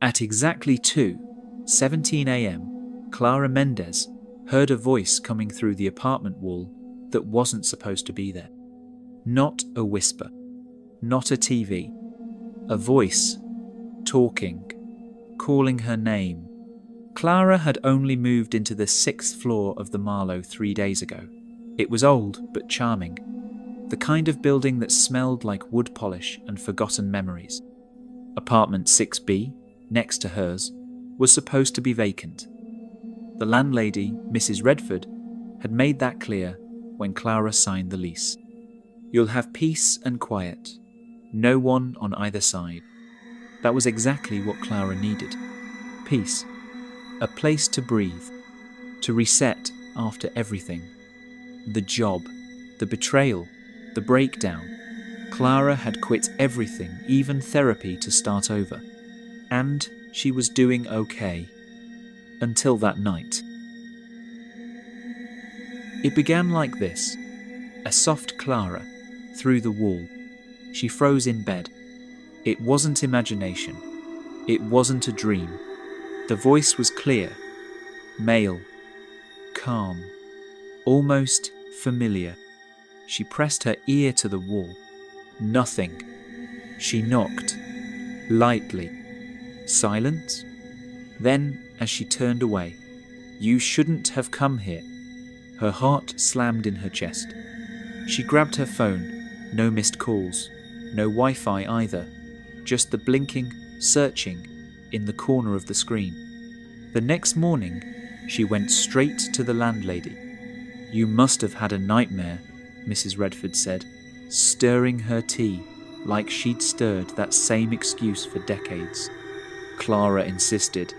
At exactly 2:17 a.m., Clara Mendez heard a voice coming through the apartment wall that wasn't supposed to be there. Not a whisper, not a TV, a voice, talking, calling her name. Clara had only moved into the 6th floor of the Marlowe 3 days ago. It was old but charming, the kind of building that smelled like wood polish and forgotten memories. Apartment 6B, next to hers, was supposed to be vacant. The landlady, Mrs. Redford, had made that clear when Clara signed the lease. You'll have peace and quiet, no one on either side. That was exactly what Clara needed. Peace. A place to breathe, to reset after everything. The job, the betrayal, the breakdown. Clara had quit everything, even therapy, to start over. And she was doing okay. Until that night. It began like this. A soft Clara, through the wall. She froze in bed. It wasn't imagination. It wasn't a dream. The voice was clear, male, calm, almost familiar. She pressed her ear to the wall. Nothing. She knocked, lightly. Silence? Then, as she turned away, "You shouldn't have come here." Her heart slammed in her chest. She grabbed her phone. No missed calls. No Wi-Fi either. Just the blinking, searching in the corner of the screen. The next morning, she went straight to the landlady. "You must have had a nightmare," Mrs. Redford said, stirring her tea like she'd stirred that same excuse for decades. Clara insisted.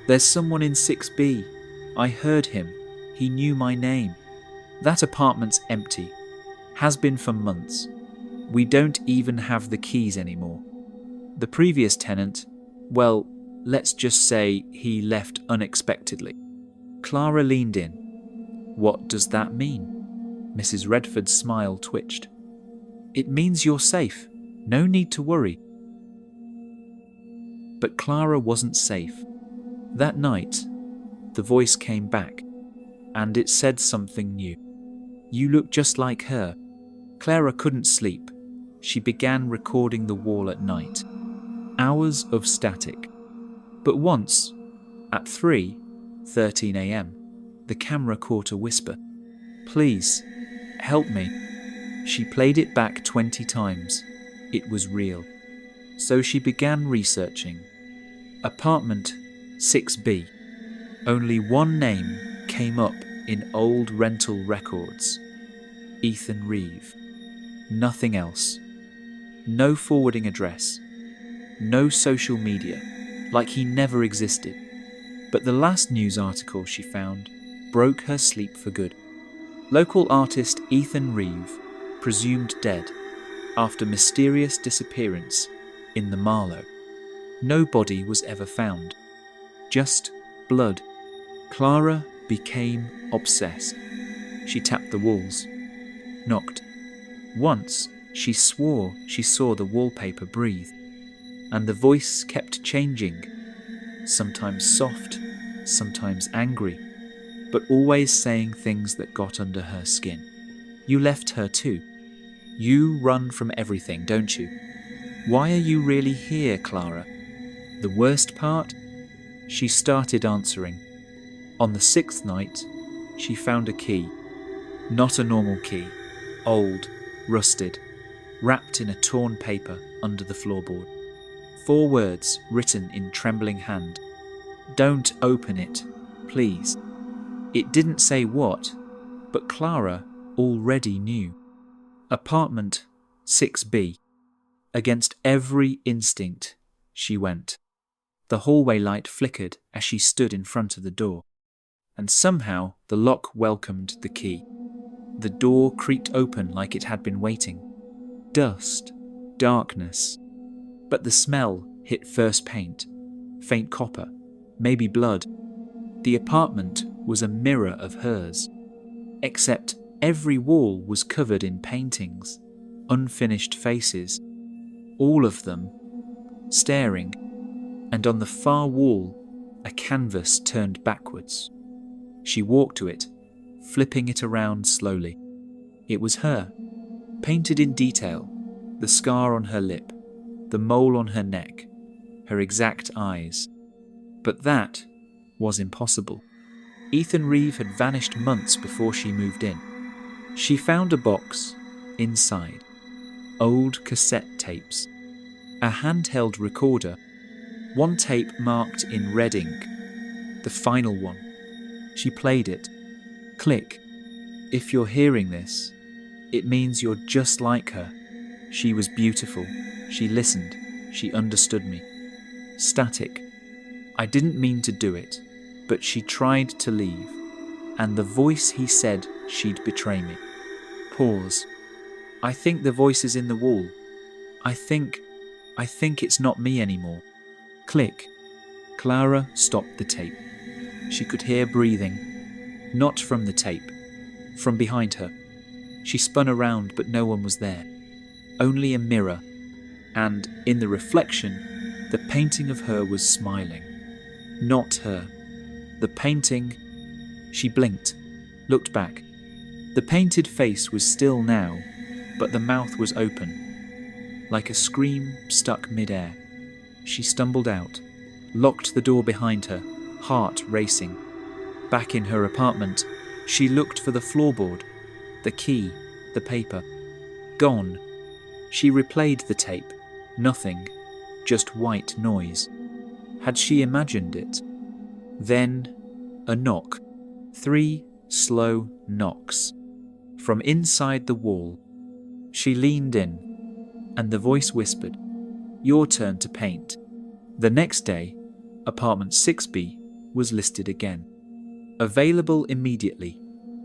"There's someone in 6B. I heard him. He knew my name. That apartment's empty. Has been for months. We don't even have the keys anymore. The previous tenant, well, let's just say he left unexpectedly." Clara leaned in. "What does that mean?" Mrs. Redford's smile twitched. "It means you're safe. No need to worry." But Clara wasn't safe. That night, the voice came back, and it said something new. "You look just like her." Clara couldn't sleep. She began recording the wall at night. Hours of static. But once, at 3:13 a.m., the camera caught a whisper. "Please, help me." She played it back 20 times. It was real. So she began researching. Apartment 6B. Only one name came up in old rental records. Ethan Reeve. Nothing else. No forwarding address. No social media, like he never existed. But the last news article she found broke her sleep for good. Local artist Ethan Reeve, presumed dead after mysterious disappearance in the Marlowe. No body was ever found. Just blood. Clara became obsessed. She tapped the walls. Knocked. Once, she swore she saw the wallpaper breathe. And the voice kept changing. Sometimes soft, sometimes angry, but always saying things that got under her skin. "You left her too. You run from everything, don't you? Why are you really here, Clara?" The worst part? She started answering. On the 6th night, she found a key. Not a normal key. Old, rusted, wrapped in a torn paper under the floorboard. 4 words written in trembling hand. "Don't open it, please." It didn't say what, but Clara already knew. Apartment 6B. Against every instinct, she went. The hallway light flickered as she stood in front of the door, and somehow the lock welcomed the key. The door creaked open like it had been waiting. Dust, darkness, but the smell hit first paint, faint copper, maybe blood. The apartment was a mirror of hers, except every wall was covered in paintings, unfinished faces, all of them staring, and on the far wall, a canvas turned backwards. She walked to it, flipping it around slowly. It was her, painted in detail, the scar on her lip, the mole on her neck, her exact eyes. But that was impossible. Ethan Reeve had vanished months before she moved in. She found a box inside, old cassette tapes, a handheld recorder, one tape marked in red ink, the final one. She played it. Click. If you're hearing this, it means you're just like her. She was beautiful. She listened. She understood me. Static. I didn't mean to do it, but she tried to leave, and the voice he said she'd betray me. Pause. I think the voice is in the wall. I think it's not me anymore. Click. Clara stopped the tape. She could hear breathing, not from the tape, from behind her. She spun around, but no one was there. Only a mirror, and in the reflection, the painting of her was smiling. Not her. The painting... She blinked, looked back. The painted face was still now, but the mouth was open, like a scream stuck mid-air. She stumbled out, locked the door behind her, heart racing. Back in her apartment, she looked for the floorboard, the key, the paper. Gone. She replayed the tape. Nothing, just white noise. Had she imagined it? Then, a knock. 3 slow knocks. From inside the wall. She leaned in, and the voice whispered, "Your turn to paint." The next day, apartment 6B was listed again. Available immediately.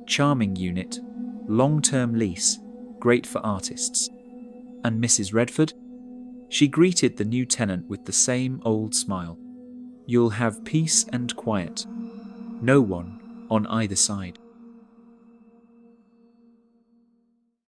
Charming unit. Long-term lease. Great for artists. And Mrs. Redford? She greeted the new tenant with the same old smile. You'll have peace and quiet. No one on either side.